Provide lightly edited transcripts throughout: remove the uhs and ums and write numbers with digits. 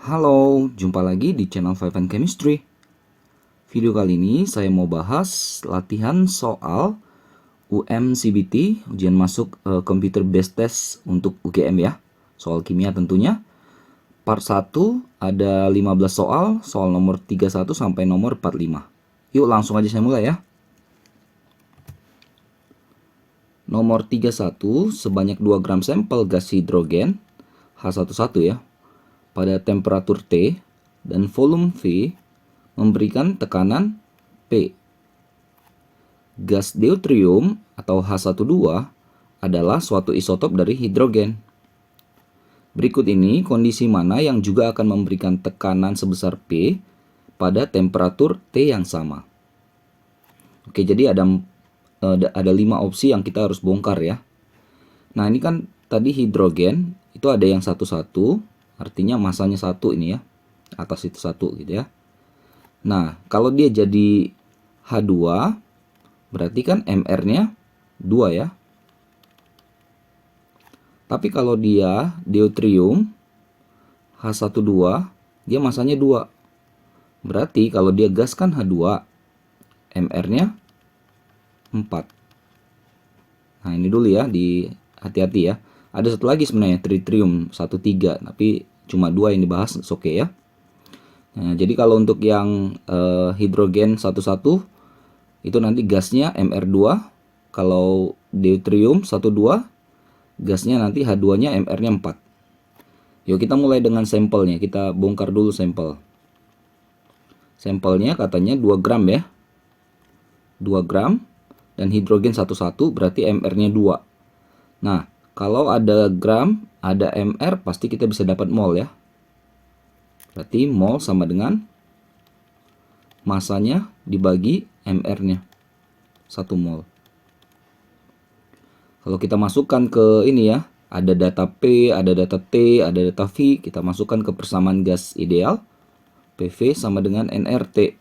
Halo, jumpa lagi di channel Five and Chemistry. Video kali ini saya mau bahas latihan soal UM-CBT, ujian masuk Computer Based Test untuk UGM ya. Soal kimia tentunya. Part 1 ada 15 soal nomor 31 sampai nomor 45. Yuk langsung aja saya mulai ya. Nomor 31, sebanyak 2 gram sampel gas hidrogen H11 ya, pada temperatur T dan volume V memberikan tekanan P. Gas deuterium atau H12 adalah suatu isotop dari hidrogen. Berikut ini kondisi mana yang juga akan memberikan tekanan sebesar P pada temperatur T yang sama. Oke, jadi ada 5 opsi yang kita harus bongkar ya. Nah, ini kan tadi hidrogen itu ada yang satu-satu, artinya masanya satu ini ya, atas itu satu gitu ya. Nah, kalau dia jadi H2, berarti kan MR-nya 2 ya. Tapi kalau dia deuterium H12, dia masanya 2. Berarti kalau dia gas kan H2, MR-nya 4. Nah, ini dulu ya, hati-hati ya. Ada satu lagi sebenarnya, tritium 13, tapi cuma 2 yang dibahas, oke ya. Nah, jadi kalau untuk yang hidrogen 11 itu nanti gasnya MR2, kalau deuterium 12 gasnya nanti H2-nya MR-nya 4. Yuk kita mulai dengan sampelnya, kita bongkar dulu sampel. Sampelnya katanya 2 gram ya. 2 gram dan hidrogen 11 berarti MR-nya 2. Nah, kalau ada gram, ada MR pasti kita bisa dapat mol ya. Berarti mol sama dengan masanya dibagi MR-nya. 1 mol. Kalau kita masukkan ke ini ya, ada data P, ada data T, ada data V, kita masukkan ke persamaan gas ideal. PV sama dengan nRT.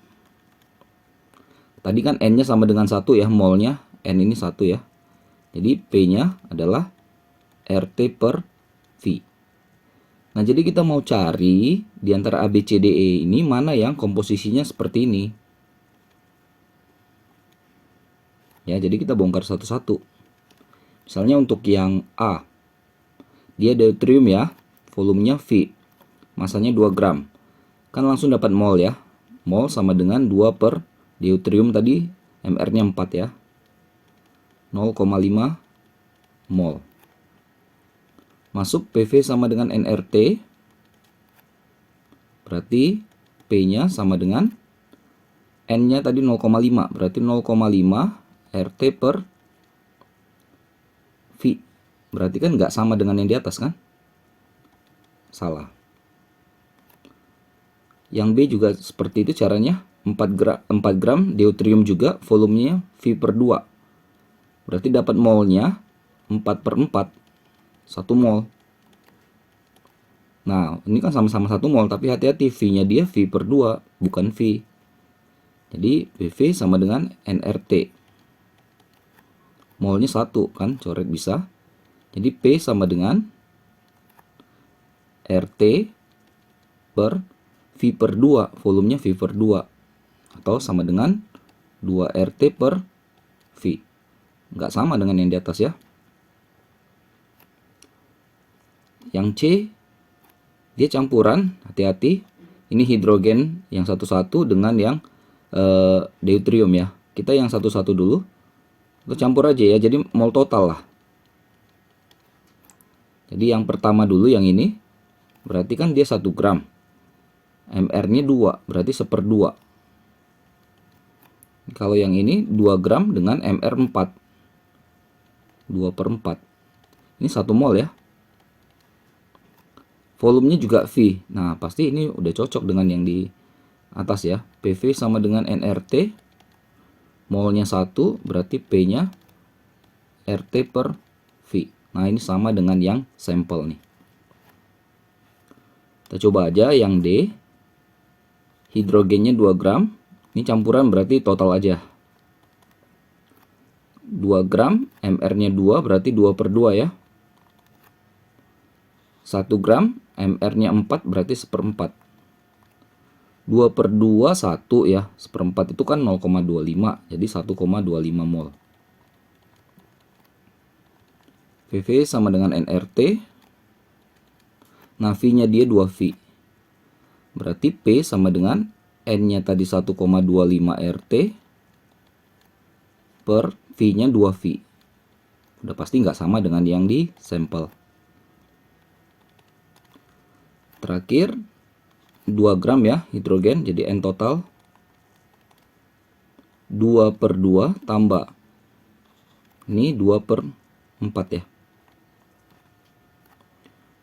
Tadi kan N-nya sama dengan 1 ya, molnya. N ini 1 ya. Jadi P-nya adalah RT per V. Nah, jadi kita mau cari di antara A, B, C, D, E ini mana yang komposisinya seperti ini. Ya, jadi kita bongkar satu-satu. Misalnya untuk yang A, dia deuterium ya, volumenya V, masanya 2 gram. Kan langsung dapat mol ya. Mol sama dengan 2 per deuterium tadi, MR-nya 4 ya. 0,5 mol. Masuk PV sama dengan nRT. Berarti P-nya sama dengan N-nya tadi 0,5. Berarti 0,5 RT per V. Berarti kan nggak sama dengan yang di atas kan? Salah. Yang B juga seperti itu caranya. 4 gram deuterium juga, volumenya V per 2. Berarti dapat molnya 4 per 4. 1 mol. Nah, ini kan sama-sama 1 mol, tapi hati-hati, V-nya dia V per 2, bukan V. Jadi, PV sama dengan nRT. Molnya 1, kan, coret bisa. Jadi, P sama dengan RT per V per 2, volumenya V per 2. Atau sama dengan 2 RT per V. Nggak sama dengan yang di atas ya. Yang C, dia campuran, hati-hati. Ini hidrogen yang satu-satu dengan yang deuterium ya. Kita yang satu-satu dulu. Kita campur aja ya, jadi mol total lah. Jadi yang pertama dulu yang ini, berarti kan dia 1 gram. MR-nya 2, berarti 1/2. Kalau yang ini 2 gram dengan MR 4. 2 per 4. Ini 1 mol ya. Volumenya juga V. Nah, pasti ini udah cocok dengan yang di atas ya. PV sama dengan nRT. Molnya 1, berarti P-nya RT per V. Nah, ini sama dengan yang sampel nih. Kita coba aja yang D. Hidrogennya 2 gram. Ini campuran berarti total aja. 2 gram, MR-nya 2, berarti 2 per 2 ya. 1 gram, MR-nya 4 berarti 1/4. 2 per 2, 1 ya. 1/4 itu kan 0,25, jadi 1,25 mol. VV sama dengan nRT. Nah, V-nya dia 2V. Berarti P sama dengan N-nya tadi 1,25 RT per V-nya 2V. Udah pasti nggak sama dengan yang di sampel. Terakhir 2 gram ya hidrogen, jadi N total 2 per 2 tambah ini 2 per 4 ya.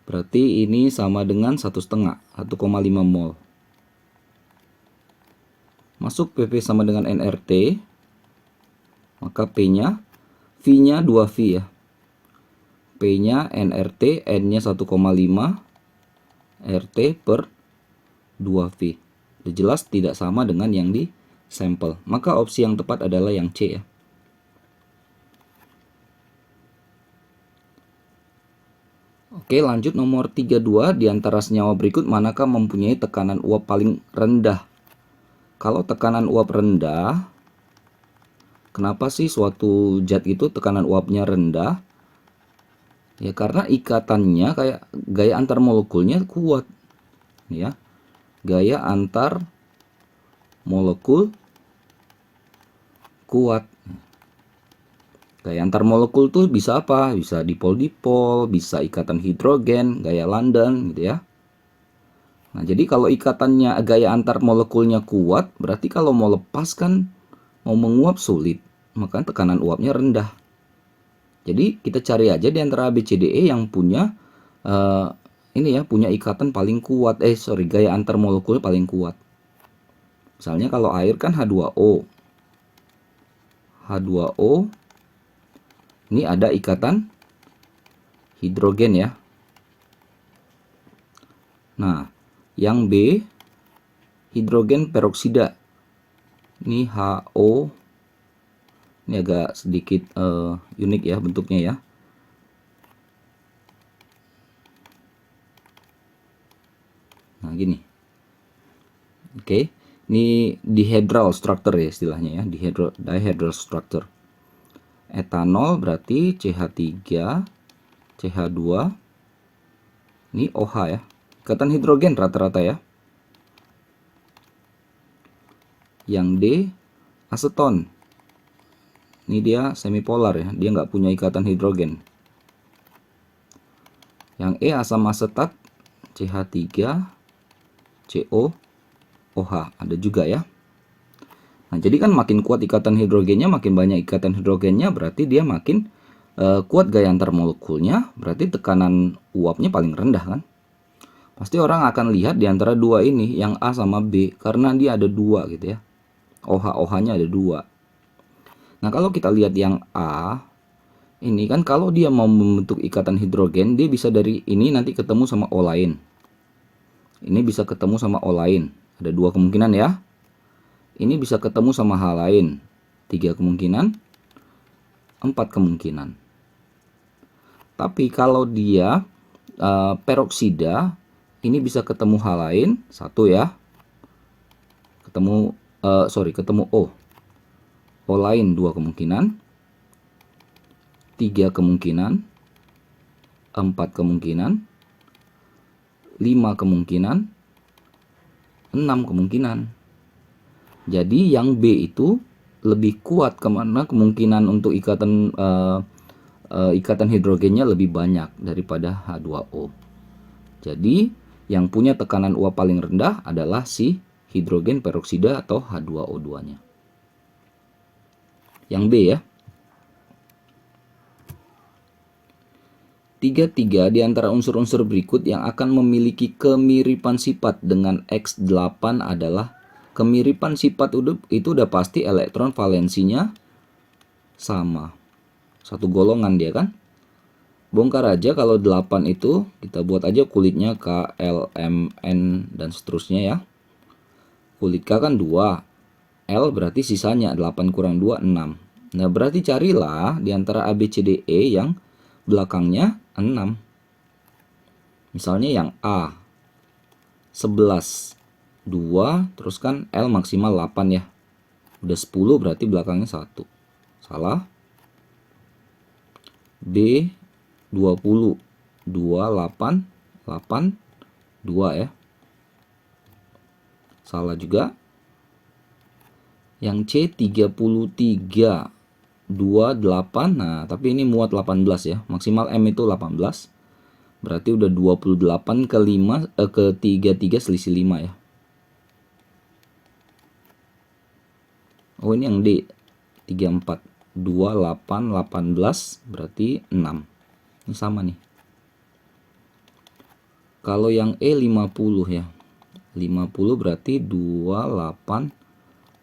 Berarti ini sama dengan 1,5, 1,5 mol. Masuk PV sama dengan nRT, maka P-nya, V-nya 2V ya. P-nya nRT, N-nya 1,5 RT per 2V. Udah jelas tidak sama dengan yang di sampel. Maka opsi yang tepat adalah yang C ya. Oke, lanjut nomor 32. Di antara senyawa berikut manakah mempunyai tekanan uap paling rendah? Kalau tekanan uap rendah, kenapa sih suatu zat itu tekanan uapnya rendah? Ya karena ikatannya kayak gaya antar molekulnya kuat. Ya. Gaya antar molekul kuat. Gaya antar molekul tuh bisa apa? Bisa dipol-dipol, bisa ikatan hidrogen, gaya London gitu ya. Nah, jadi kalau ikatannya gaya antar molekulnya kuat, berarti kalau mau lepas kan mau menguap sulit, maka tekanan uapnya rendah. Jadi kita cari aja di antara A, B, C, D, E yang punya ini ya, punya ikatan paling kuat. Gaya antar molekul paling kuat. Misalnya kalau air kan H2O. H2O ini ada ikatan hidrogen ya. Nah, yang B hidrogen peroksida. Ini HO. Ini agak sedikit unik ya bentuknya ya. Nah, gini. Oke. Ini dihedral structure ya istilahnya ya, dihedral structure. Etanol berarti CH3, CH2. Ini OH ya. Ikatan hidrogen rata-rata ya. Yang D aseton. Ini dia semipolar ya, dia nggak punya ikatan hidrogen. Yang E asam asetat, CH3, CO, OH ada juga ya. Nah, jadi kan makin kuat ikatan hidrogennya, makin banyak ikatan hidrogennya, berarti dia makin kuat gaya antar molekulnya, berarti tekanan uapnya paling rendah kan. Pasti orang akan lihat di antara dua ini, yang A sama B, karena dia ada dua gitu ya. OH-OH-nya ada dua. Nah, kalau kita lihat yang A, ini kan kalau dia mau membentuk ikatan hidrogen, dia bisa dari ini nanti ketemu sama O lain. Ini bisa ketemu sama O lain. Ada dua kemungkinan ya. Ini bisa ketemu sama H lain. 3 kemungkinan. 4 kemungkinan. Tapi kalau dia peroksida, ini bisa ketemu H lain. 1 ya. Ketemu O. O lain 2 kemungkinan. 3 kemungkinan. 4 kemungkinan. 5 kemungkinan. 6 kemungkinan. Jadi yang B itu lebih kuat karena kemungkinan untuk ikatan hidrogennya lebih banyak daripada H2O. Jadi yang punya tekanan uap paling rendah adalah si hidrogen peroksida atau H2O2-nya. Yang B ya. 3 di antara unsur-unsur berikut yang akan memiliki kemiripan sifat dengan X8 adalah kemiripan sifat itu udah pasti elektron valensinya sama. Satu golongan dia kan. Bongkar aja kalau 8 itu kita buat aja kulitnya K, L, M, N dan seterusnya ya. Kulit K kan 2. L berarti sisanya 8 kurang 2 6. Nah, berarti carilah di antara A, B, C, D, E yang belakangnya 6. Misalnya yang A 11, 2, terus kan L maksimal 8 ya. Udah 10 berarti belakangnya 1. Salah. B 20, 2, 8, 8, 2 ya. Salah juga. Yang C 33, 2, 8. Nah, tapi ini muat 18 ya. Maksimal M itu 18. Berarti udah 28 ke 5 ke 33 selisih 5 ya. Oh, ini yang D 34, 2, 8, 18 berarti 6. Ini sama nih. Kalau yang E 50 ya. 50 berarti 2, 8,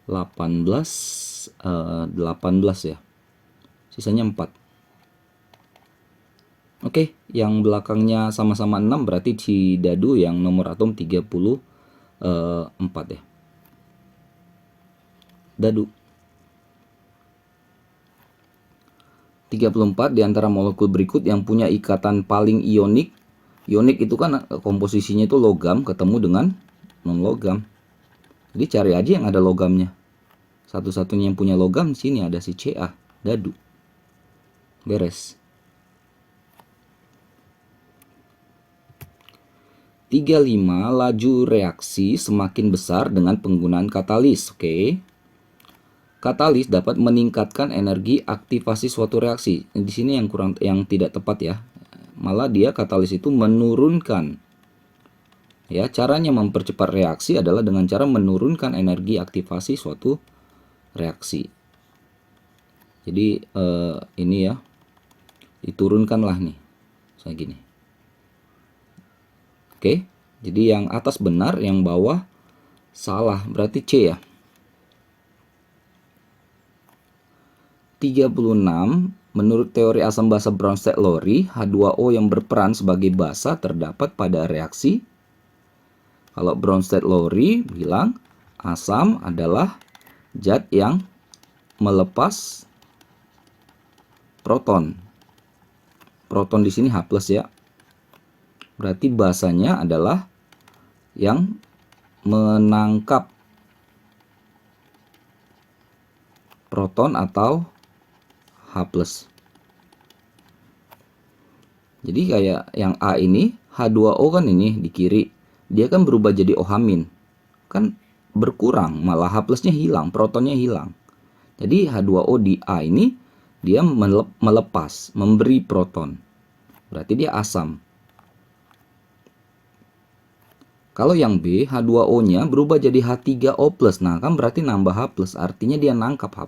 18, 18 ya. Sisanya 4. Oke, yang belakangnya sama-sama 6 berarti Cidadu yang nomor atom 34 ya. Dadu. 34 di antara molekul berikut yang punya ikatan paling ionik. Ionik itu kan komposisinya itu logam ketemu dengan non-logam. Jadi cari aja yang ada logamnya. Satu-satunya yang punya logam di sini ada si Ca, Dadu. Beres. 35, laju reaksi semakin besar dengan penggunaan katalis. Oke. Katalis dapat meningkatkan energi aktivasi suatu reaksi. Di sini yang tidak tepat ya. Malah dia katalis itu menurunkan. Ya, caranya mempercepat reaksi adalah dengan cara menurunkan energi aktivasi suatu reaksi. Jadi ini ya. Diturunkanlah nih. Saya gini. Oke, jadi yang atas benar, yang bawah salah. Berarti C ya. 36, menurut teori asam basa Bronsted-Lowry, H2O yang berperan sebagai basa terdapat pada reaksi. Kalau Bronsted-Lowry bilang asam adalah zat yang melepas proton. Proton di sini H+ ya. Berarti basanya adalah yang menangkap proton atau H+. Jadi kayak yang A ini, H2O kan ini di kiri, dia kan berubah jadi OH-. Kan berkurang, malah H+-nya hilang, protonnya hilang. Jadi H2O di A ini, dia melepas, memberi proton. Berarti dia asam. Kalau yang B, H2O-nya berubah jadi H3O+. Nah, kan berarti nambah H+, artinya dia nangkap H+.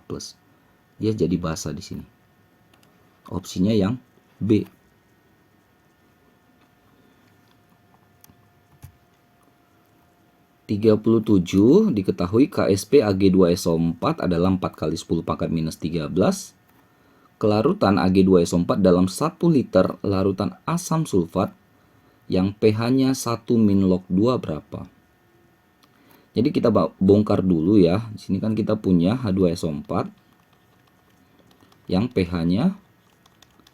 Dia jadi basa di sini. Opsinya yang B. (37) Diketahui KSP Ag2SO4 adalah 4 kali 10 pangkat minus 13. Kelarutan Ag2SO4 dalam 1 liter larutan asam sulfat yang pH-nya 1 min log 2 berapa? Jadi kita bongkar dulu ya. Di sini kan kita punya H2SO4 yang pH-nya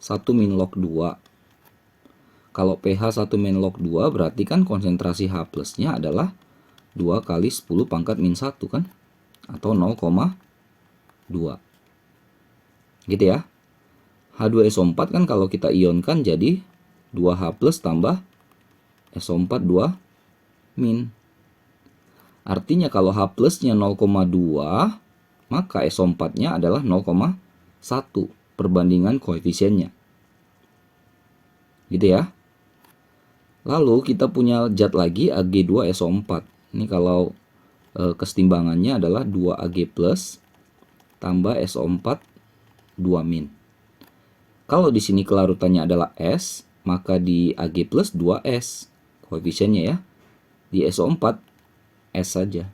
1 min log 2. Kalau pH 1 min log 2 berarti kan konsentrasi H+-nya adalah 2 kali 10 pangkat min 1 kan? Atau 0,2. Gitu ya. H2SO4 kan kalau kita ionkan jadi 2H+ tambah SO4 2 min. Artinya kalau H+-nya 0,2, maka SO4-nya adalah 0,1 perbandingan koefisiennya. Gitu ya. Lalu kita punya zat lagi Ag2SO4. Ini kalau kesetimbangannya adalah 2Ag+ tambah SO4 2 min. Kalau di sini kelarutannya adalah S, maka di Ag+ 2S koefisiennya ya. Di SO4 S saja.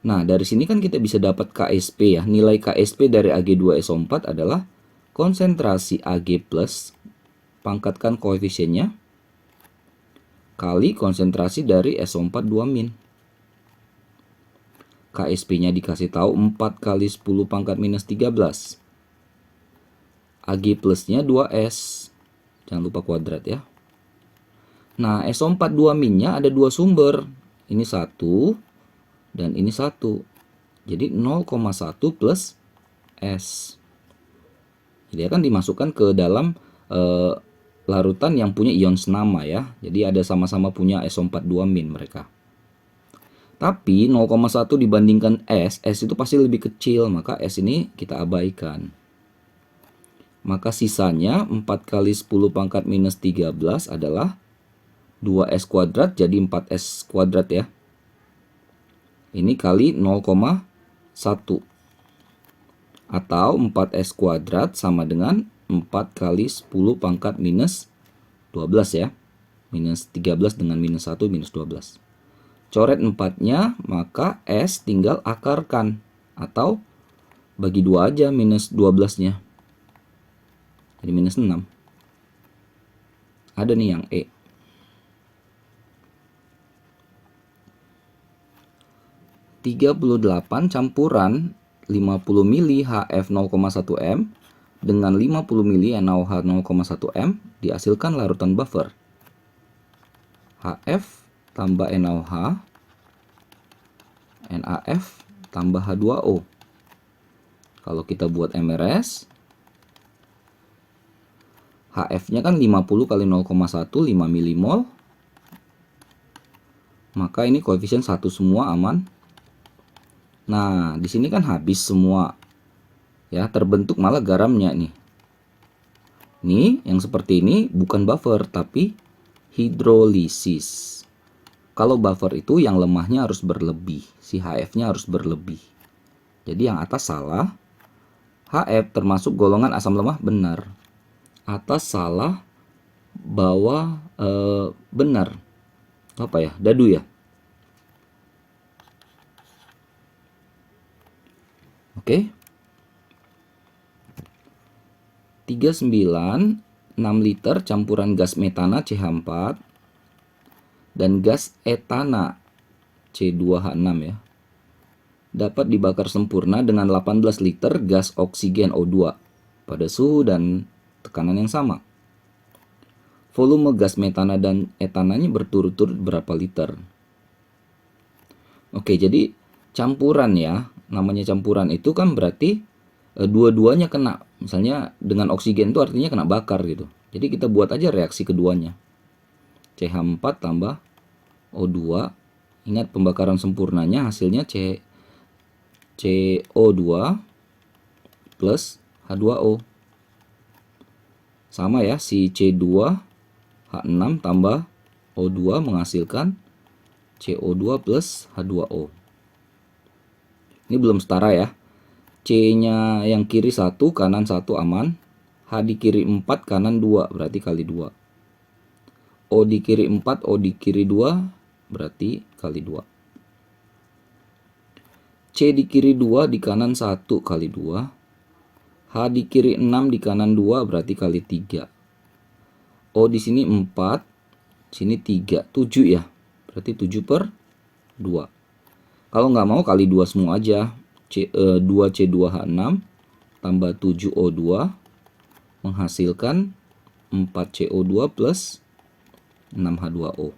Nah, dari sini kan kita bisa dapat KSP ya. Nilai KSP dari Ag2SO4 adalah konsentrasi Ag+ pangkatkan koefisiennya kali konsentrasi dari SO4 2 min. KSP-nya dikasih tahu 4 kali 10 pangkat minus 13. Ag+-nya 2S. Jangan lupa kuadrat ya. Nah, SO42 minnya ada dua sumber. Ini 1 dan ini 1. Jadi 0,1 plus S. Jadi akan dimasukkan ke dalam larutan yang punya ion senama ya. Jadi ada sama-sama punya SO42 min mereka. Tapi 0,1 dibandingkan S itu pasti lebih kecil, maka S ini kita abaikan. Maka sisanya 4 kali 10 pangkat minus 13 adalah 2S kuadrat, jadi 4S kuadrat ya. Ini kali 0,1. Atau 4S kuadrat sama dengan 4 kali 10 pangkat minus 12 ya. Minus 13 dengan minus 1 minus 12. Coret 4-nya, maka S tinggal akarkan. Atau bagi 2 aja minus 12-nya. Jadi minus 6. Ada nih yang E. 38 campuran 50 ml HF 0,1 M dengan 50 ml NaOH 0,1 M dihasilkan larutan buffer. HF tambah NaOH, NaF tambah H2O. Kalau kita buat MRS, HF-nya kan 50 kali 0,1, 5 milimol. Maka ini koefisien 1 semua aman. Nah, di sini kan habis semua. Ya, terbentuk malah garamnya nih. Ini yang seperti ini bukan buffer tapi hidrolisis. Kalau buffer itu yang lemahnya harus berlebih, si HF-nya harus berlebih. Jadi yang atas salah. HF termasuk golongan asam lemah benar. Atas salah, bawah benar. Apa ya? Dadu ya? Oke. 39 6 liter campuran gas metana CH4 dan gas etana C2H6 ya. Dapat dibakar sempurna dengan 18 liter gas oksigen O2 pada suhu dan tekanan yang sama. Volume gas metana dan etananya berturut-turut berapa liter? Oke, jadi campuran ya. Namanya campuran itu kan berarti dua-duanya kena. Misalnya dengan oksigen itu artinya kena bakar gitu. Jadi kita buat aja reaksi keduanya. CH4 tambah O2. Ingat pembakaran sempurnanya hasilnya CO2 plus H2O. Sama ya, si C2H6 tambah O2 menghasilkan CO2 plus H2O. Ini belum setara ya. C-nya yang kiri 1, kanan 1 aman. H di kiri 4, kanan 2, berarti kali 2. O di kiri 4, O di kiri 2, berarti kali 2. C di kiri 2, di kanan 1, kali 2. H di kiri 6, di kanan 2, berarti kali 3. O di sini 4, sini 3, 7 ya. Berarti 7 per 2. Kalau nggak mau kali 2 semua aja. 2C2H6 tambah 7O2 menghasilkan 4CO2 plus 6H2O.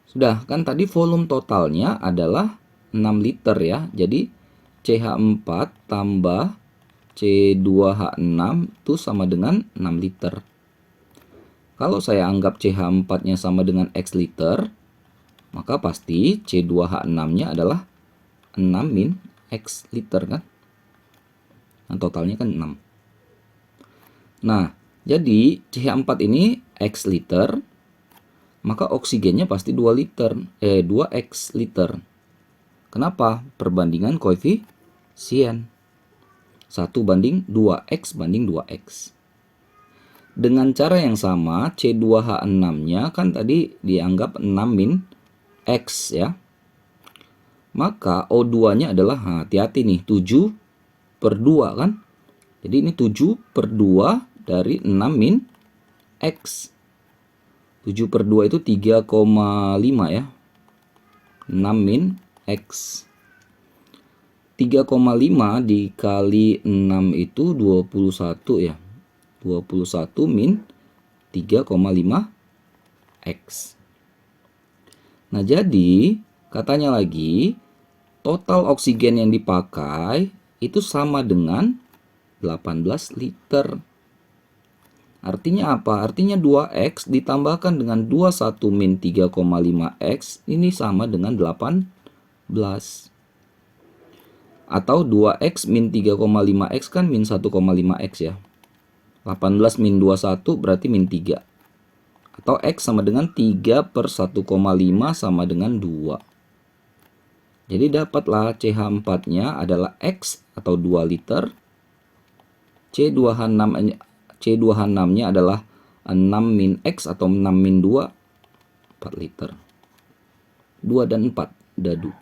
Sudah, kan tadi volume totalnya adalah 6 liter ya. Jadi CH4 tambah C2H6 itu sama dengan 6 liter. Kalau saya anggap CH4-nya sama dengan X liter, maka pasti C2H6-nya adalah 6 min X liter kan. Nah, totalnya kan 6. Nah, jadi CH4 ini X liter, maka oksigennya pasti 2 liter, 2X liter. Kenapa? Perbandingan koefisien. 1 banding 2X banding 2X. Dengan cara yang sama, C2H6-nya kan tadi dianggap 6 min X ya. Maka O2-nya adalah, hati-hati nih, 7 per 2 kan. Jadi ini 7 per 2 dari 6 min X. 7 per 2 itu 3,5 ya. 6 min X. 3,5 dikali 6 itu 21 ya. 21 min 3,5 X. Nah, jadi katanya lagi total oksigen yang dipakai itu sama dengan 18 liter. Artinya apa? Artinya 2X ditambahkan dengan 21 min 3,5X ini sama dengan 18. Atau 2X min 3,5X kan min 1,5X ya. 18 min 21 berarti min 3. Atau X sama dengan 3 per 1,5 sama dengan 2. Jadi dapatlah CH4-nya adalah X atau 2 liter. C2H6-nya adalah 6 min X atau 6 min 2, 4 liter. 2 dan 4 dadu.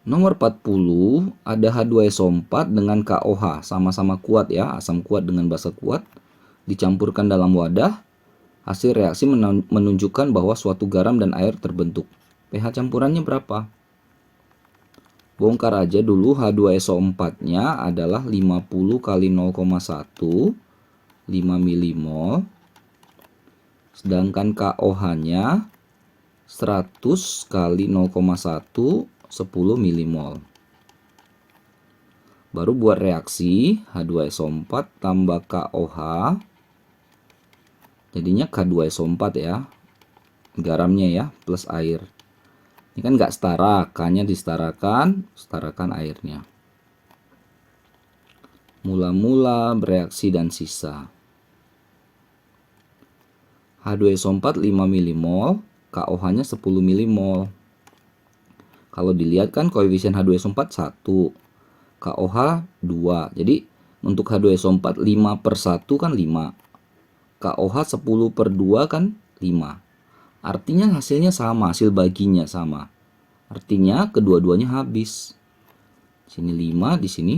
Nomor 40 ada H2SO4 dengan KOH, sama-sama kuat ya, asam kuat dengan basa kuat, dicampurkan dalam wadah. Hasil reaksi menunjukkan bahwa suatu garam dan air terbentuk. pH campurannya berapa? Bongkar aja dulu. H2SO4-nya adalah 50 kali 0,1, 5 milimol. Sedangkan KOH-nya 100 kali 0,1, 10 milimol. Baru buat reaksi H2SO4 tambah KOH. Jadinya K2SO4 ya. Garamnya ya, plus air. Ini kan nggak setara, K-nya disetarakan, setarakan airnya. Mula-mula, bereaksi, dan sisa. H2SO4 5 milimol, KOH-nya 10 milimol. Kalau dilihat kan koefisien H2SO4 1, KOH 2. Jadi untuk H2SO4 5 per 1 kan 5. KOH 10 per 2 kan 5. Artinya hasilnya sama, hasil baginya sama. Artinya kedua-duanya habis. Sini 5, di sini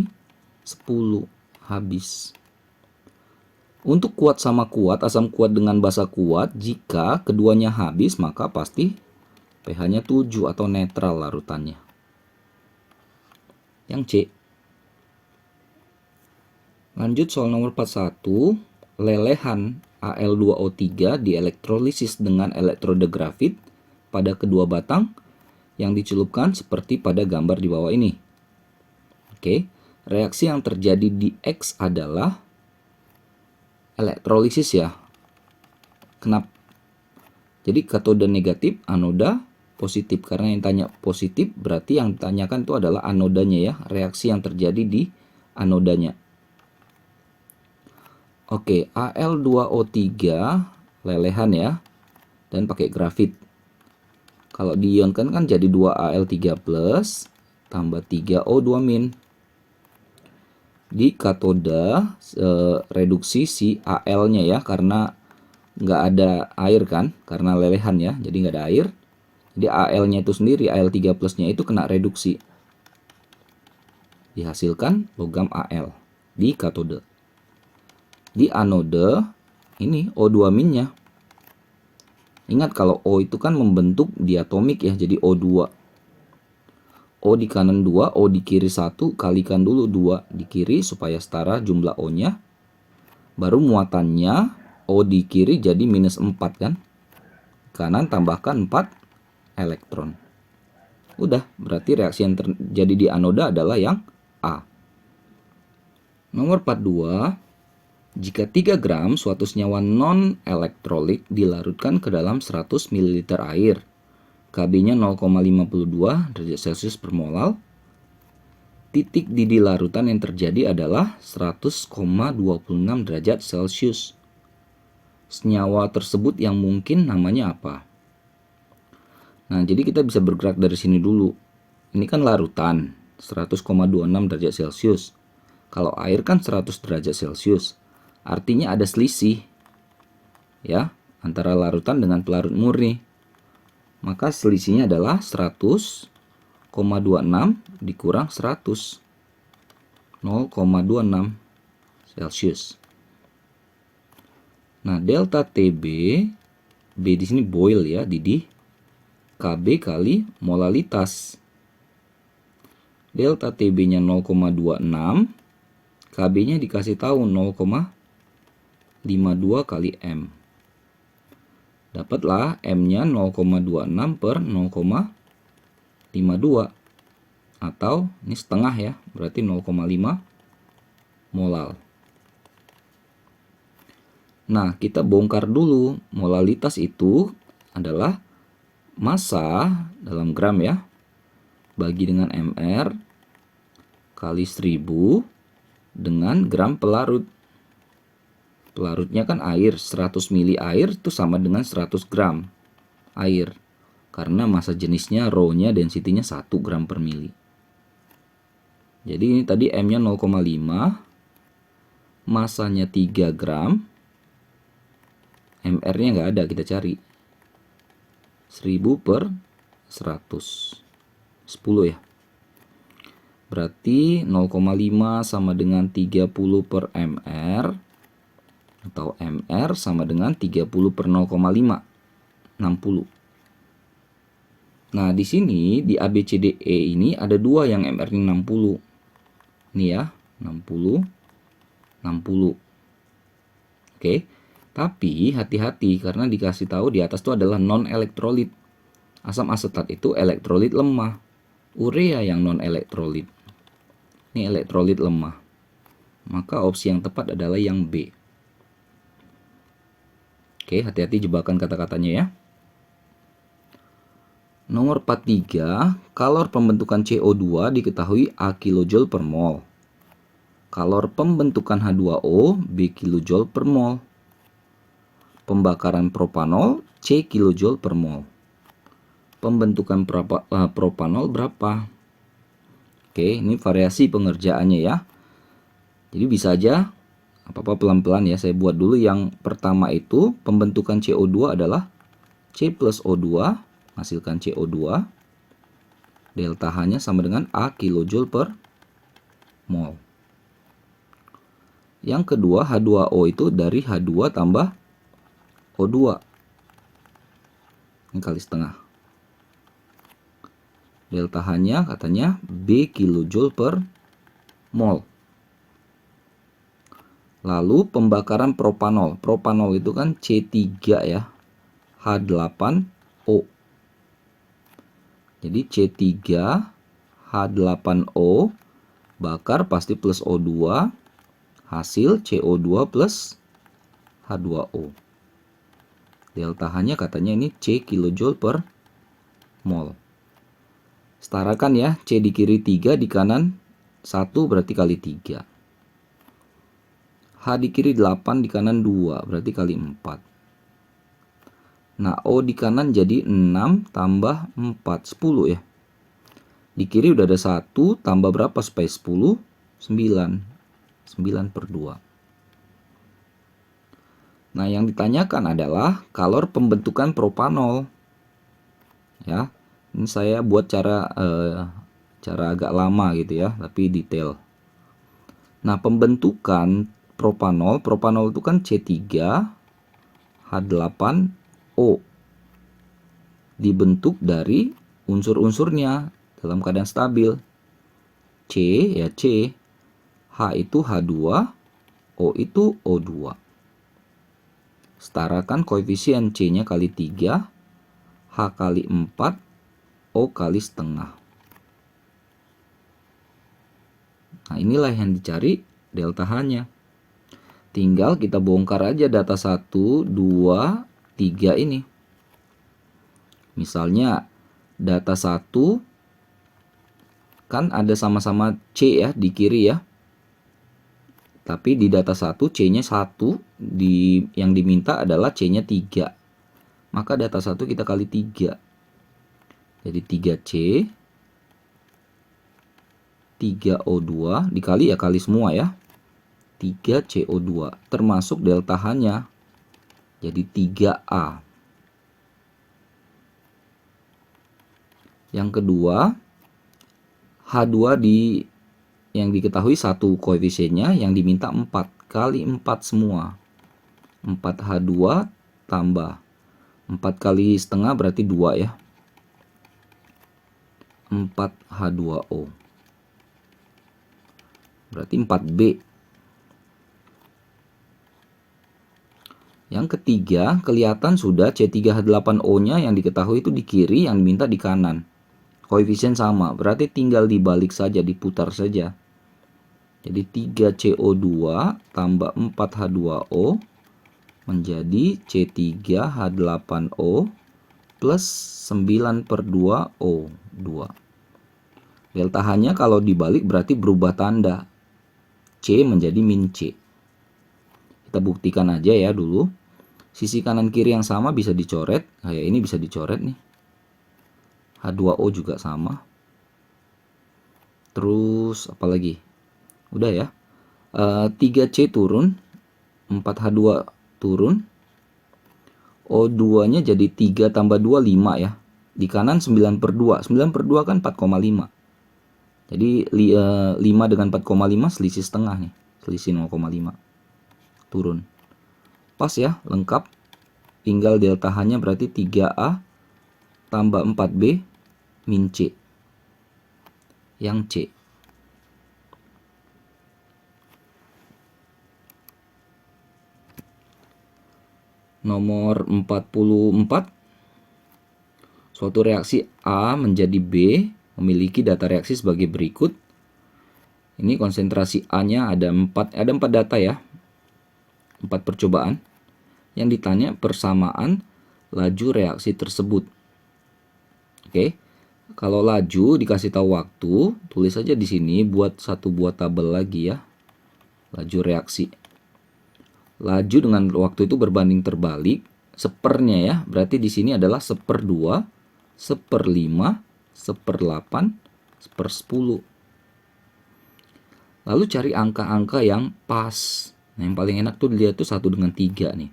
10, habis. Untuk kuat sama kuat, asam kuat dengan basa kuat, jika keduanya habis maka pasti pH-nya 7 atau netral larutannya. Yang C. Lanjut soal nomor 41, lelehan Al2O3 dielektrolisis dengan elektroda grafit pada kedua batang yang dicelupkan seperti pada gambar di bawah ini. Oke, reaksi yang terjadi di X adalah elektrolisis ya. Kenapa? Jadi katoda negatif, anoda positif. Karena yang tanya positif berarti yang ditanyakan itu adalah anodanya ya, reaksi yang terjadi di anodanya. Oke, Al2O3 lelehan ya, dan pakai grafit. Kalau diionkan kan jadi 2Al3+ tambah 3O2-. Di katoda reduksi si Al-nya ya, karena nggak ada air kan, karena lelehan ya, jadi nggak ada air. Jadi Al-nya itu sendiri, Al3+-nya itu kena reduksi. Dihasilkan logam Al di katoda. Di anode ini O2-nya. Ingat kalau O itu kan membentuk diatomik ya, jadi O2. O di kanan 2, O di kiri 1, kalikan dulu 2 di kiri supaya setara jumlah O-nya. Baru muatannya O di kiri jadi minus 4 kan. Kanan tambahkan 4 elektron. Udah, berarti reaksi yang terjadi di anoda adalah yang A. Nomor 42. Jika 3 gram suatu senyawa non-elektrolit dilarutkan ke dalam 100 ml air, Kb-nya 0,52 derajat Celcius per molal, titik didih larutan yang terjadi adalah 100,26 derajat Celcius. Senyawa tersebut yang mungkin namanya apa? Nah, jadi kita bisa bergerak dari sini dulu. Ini kan larutan, 100,26 derajat Celcius. Kalau air kan 100 derajat Celcius. Artinya ada selisih ya antara larutan dengan pelarut murni. Maka selisihnya adalah 100,26 dikurang 100. 0,26 Celcius. Nah, delta TB, B di sini boil ya, didih. Kb kali molalitas. Delta TB-nya 0,26, Kb-nya dikasih tahu 0,32. 52 kali M. Dapatlah M-nya 0,26 per 0,52. Atau ini setengah ya, berarti 0,5 molal. Nah, kita bongkar dulu. Molalitas itu adalah massa dalam gram ya, bagi dengan mr kali 1000 dengan gram pelarut. Pelarutnya kan air, 100 mili air itu sama dengan 100 gram air. Karena massa jenisnya rho-nya density-nya 1 gram per mili. Jadi ini tadi M-nya 0,5, massanya 3 gram, MR-nya nggak ada, kita cari. 1000 per 100. 10 ya. Berarti 0,5 sama dengan 30 per MR. Atau MR sama dengan 30 per 0,5. 60. Nah, di sini di ABCDE ini ada dua yang MR-nya 60. Ini ya, 60, 60. Oke. Tapi hati-hati karena dikasih tahu di atas itu adalah non elektrolit. Asam asetat itu elektrolit lemah. Urea yang non elektrolit. Ini elektrolit lemah. Maka opsi yang tepat adalah yang B. Oke, hati-hati jebakan kata-katanya ya. Nomor 43, kalor pembentukan CO2 diketahui A kilojoule per mol. Kalor pembentukan H2O B kilojoule per mol. Pembakaran propanol C kilojoule per mol. Pembentukan propanol berapa? Oke, ini variasi pengerjaannya ya. Jadi bisa aja apa-apa pelan-pelan ya. Saya buat dulu yang pertama itu pembentukan CO2 adalah C plus O2, hasilkan CO2. Delta H-nya sama dengan A kilojoule per mol. Yang kedua H2O itu dari H2 tambah O2. Ini kali setengah. Delta H-nya katanya B kilojoule per mol. Lalu pembakaran propanol. Propanol itu kan C3 ya. H8O. Jadi C3 H8O bakar pasti plus O2. Hasil CO2 plus H2O. Delta H-nya katanya ini C kilojoule per mol. Setarakan ya, C di kiri 3, di kanan 1 berarti kali 3. H di kiri 8, di kanan 2 berarti kali 4. Nah, O di kanan jadi 6 tambah 4, 10 ya. Di kiri udah ada 1, tambah berapa supaya 10? 9. 9 per 2. Nah, yang ditanyakan adalah kalor pembentukan propanol. Ya, ini saya buat cara agak lama gitu ya, tapi detail. Nah, pembentukan propanol itu kan C3 H8O. Dibentuk dari unsur-unsurnya dalam keadaan stabil. C ya C, H itu H2, O itu O2. Setarakan koefisien C-nya kali 3, H kali 4, O kali setengah. Nah, inilah yang dicari delta H-nya. Tinggal kita bongkar aja data 1, 2, 3 ini. Misalnya data 1 kan ada sama-sama C ya di kiri ya. Tapi di data 1 C-nya 1, yang diminta adalah C-nya 3. Maka data 1 kita kali 3. Jadi 3C 3O2 dikali ya kali semua ya. 3CO2 termasuk delta H-nya. Jadi 3A. Yang kedua H2 yang diketahui 1 koefisiennya, yang diminta 4 kali 4 semua. 4H2 tambah 4 kali setengah berarti 2 ya. 4H2O. Berarti 4B. Yang ketiga, kelihatan sudah C3H8O-nya yang diketahui itu di kiri, yang diminta di kanan. Koefisien sama, berarti tinggal dibalik saja, diputar saja. Jadi 3CO2 tambah 4H2O menjadi C3H8O plus 9/2O2. Delta H-nya kalau dibalik berarti berubah tanda. C menjadi min C. Kita buktikan aja ya dulu. Sisi kanan kiri yang sama bisa dicoret. Kayak ini bisa dicoret nih. H2O juga sama. Terus apa lagi? Udah ya. 3C turun. 4H2 turun. O2-nya jadi 3 tambah 2, 5 ya. Di kanan 9/2. 9/2 kan 4,5. Jadi 5 dengan 4,5 selisih setengah nih. Selisih 0,5. Turun. Pas ya, lengkap. Tinggal delta H-nya berarti 3A tambah 4B min C. Yang C. Nomor 44. Suatu reaksi A menjadi B memiliki data reaksi sebagai berikut. Ini konsentrasi A-nya ada 4 data ya. 4 percobaan. Yang ditanya persamaan laju reaksi tersebut. Oke. Kalau laju dikasih tahu waktu, tulis saja di sini, buat tabel lagi ya. Laju reaksi. Laju dengan waktu itu berbanding terbalik, sepernya ya, berarti di sini adalah 1/2, 1/5, 1/8, 1/10. Lalu cari angka-angka yang pas. Nah, yang paling enak tuh dilihat tuh 1 dengan 3 nih.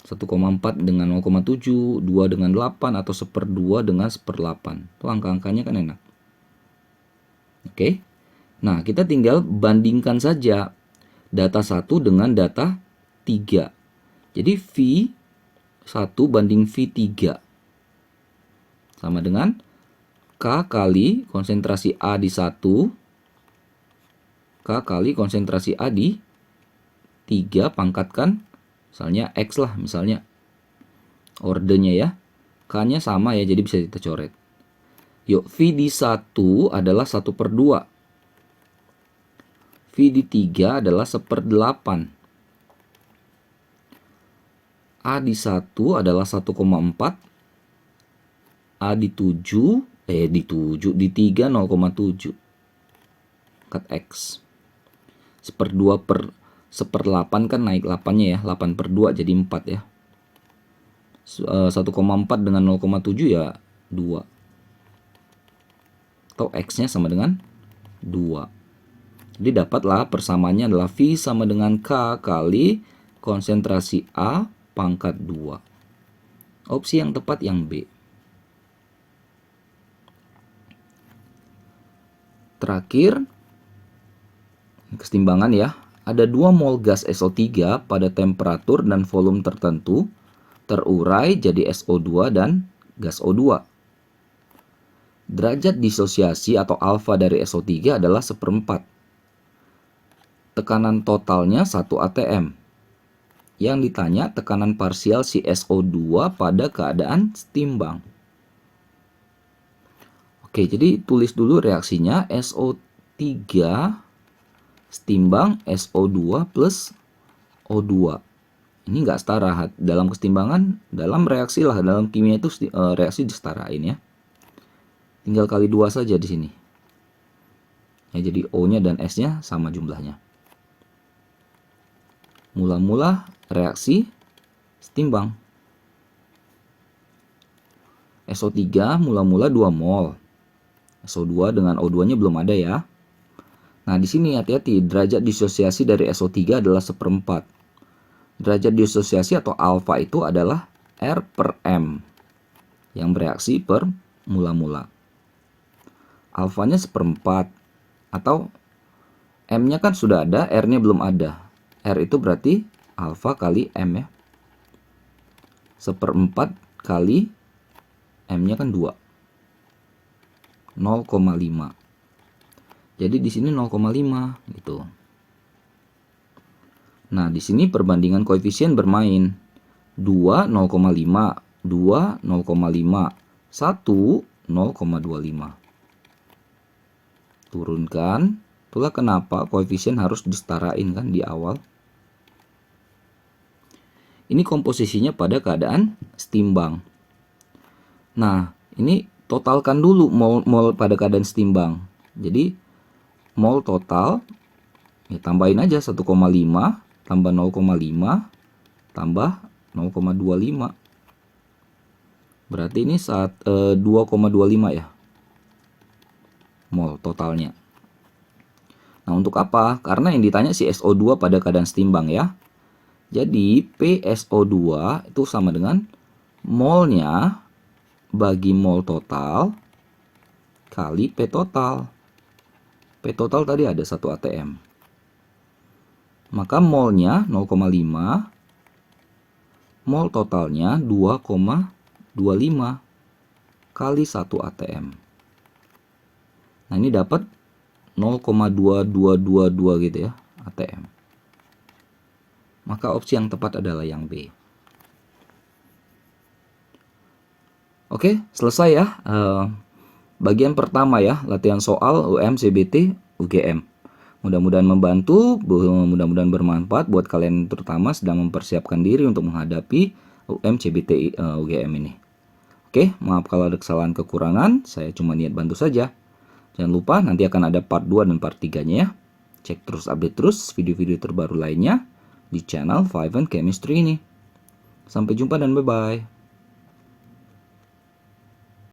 1,4 dengan 0,7, 2 dengan 8, atau 1/2 dengan 1/8. Tuh angka-angkanya kan enak. Oke. Nah, kita tinggal bandingkan saja data 1 dengan data 3. Jadi V1 banding V3 sama dengan K kali konsentrasi A di 1, K kali konsentrasi A di 3 pangkatkan misalnya X lah, misalnya ordernya ya. K-nya sama ya, jadi bisa kita coret. Yuk, V di 1 adalah 1/2. V di 3 adalah 1/8. A di 1 adalah 1,4. A di 7, di 3 0,7. Kat X. 1/8 kan naik 8-nya ya. 8/2 jadi 4 ya. 1,4 dengan 0,7 ya 2. Atau X-nya sama dengan 2. Jadi dapatlah persamaannya adalah V sama dengan K kali konsentrasi A pangkat 2. Opsi yang tepat yang B. Terakhir, kesetimbangan ya. Ada 2 mol gas SO3 pada temperatur dan volume tertentu terurai jadi SO2 dan gas O2. Derajat disosiasi atau alfa dari SO3 adalah 1/4. Tekanan totalnya 1 atm. Yang ditanya tekanan parsial si SO2 pada keadaan setimbang. Oke, jadi tulis dulu reaksinya. SO3 setimbang SO2 plus O2. Ini nggak setara. Dalam kesetimbangan, dalam reaksi lah, dalam kimia itu reaksi disetarain ya. Tinggal kali 2 saja di sini. Ya, jadi O-nya dan S-nya sama jumlahnya. Mula-mula reaksi setimbang. SO3 mula-mula 2 mol. SO2 dengan O2-nya belum ada ya. Nah, di sini hati-hati, derajat disosiasi dari SO3 adalah 1/4. Derajat disosiasi atau alfa itu adalah R/M yang bereaksi per mula-mula. Alfanya 1/4 atau M-nya kan sudah ada, R-nya belum ada. R itu berarti alfa kali M ya. 1/4 kali M-nya kan 2. 0,5. Jadi di sini 0,5 gitu. Nah, di sini perbandingan koefisien bermain. 2 0,5, 2 0,5, 1 0,25. Turunkan. Itulah kenapa koefisien harus disetarain kan di awal. Ini komposisinya pada keadaan setimbang. Nah, ini totalkan dulu mol pada keadaan setimbang. Jadi mol total ya tambahin aja 1,5 tambah 0,5 tambah 0,25. Berarti ini 2,25 ya. Mol totalnya. Nah, untuk apa? Karena yang ditanya si SO2 pada keadaan setimbang ya. Jadi PSO2 itu sama dengan molnya bagi mol total kali P total. P total tadi ada 1 atm. Maka molnya 0,5, mol totalnya 2,25 kali 1 atm. Nah, ini dapat 0,2222 gitu ya, atm. Maka opsi yang tepat adalah yang B. Oke, selesai ya. Bagian pertama ya, latihan soal UM, CBT, UGM. Mudah-mudahan membantu, mudah-mudahan bermanfaat buat kalian terutama sedang mempersiapkan diri untuk menghadapi UM, CBT, UGM ini. Oke, maaf kalau ada kesalahan kekurangan, saya cuma niat bantu saja. Jangan lupa nanti akan ada part 2 dan part 3-nya ya. Cek terus, update terus video-video terbaru lainnya di channel Five and Chemistry ini. Sampai jumpa dan bye-bye.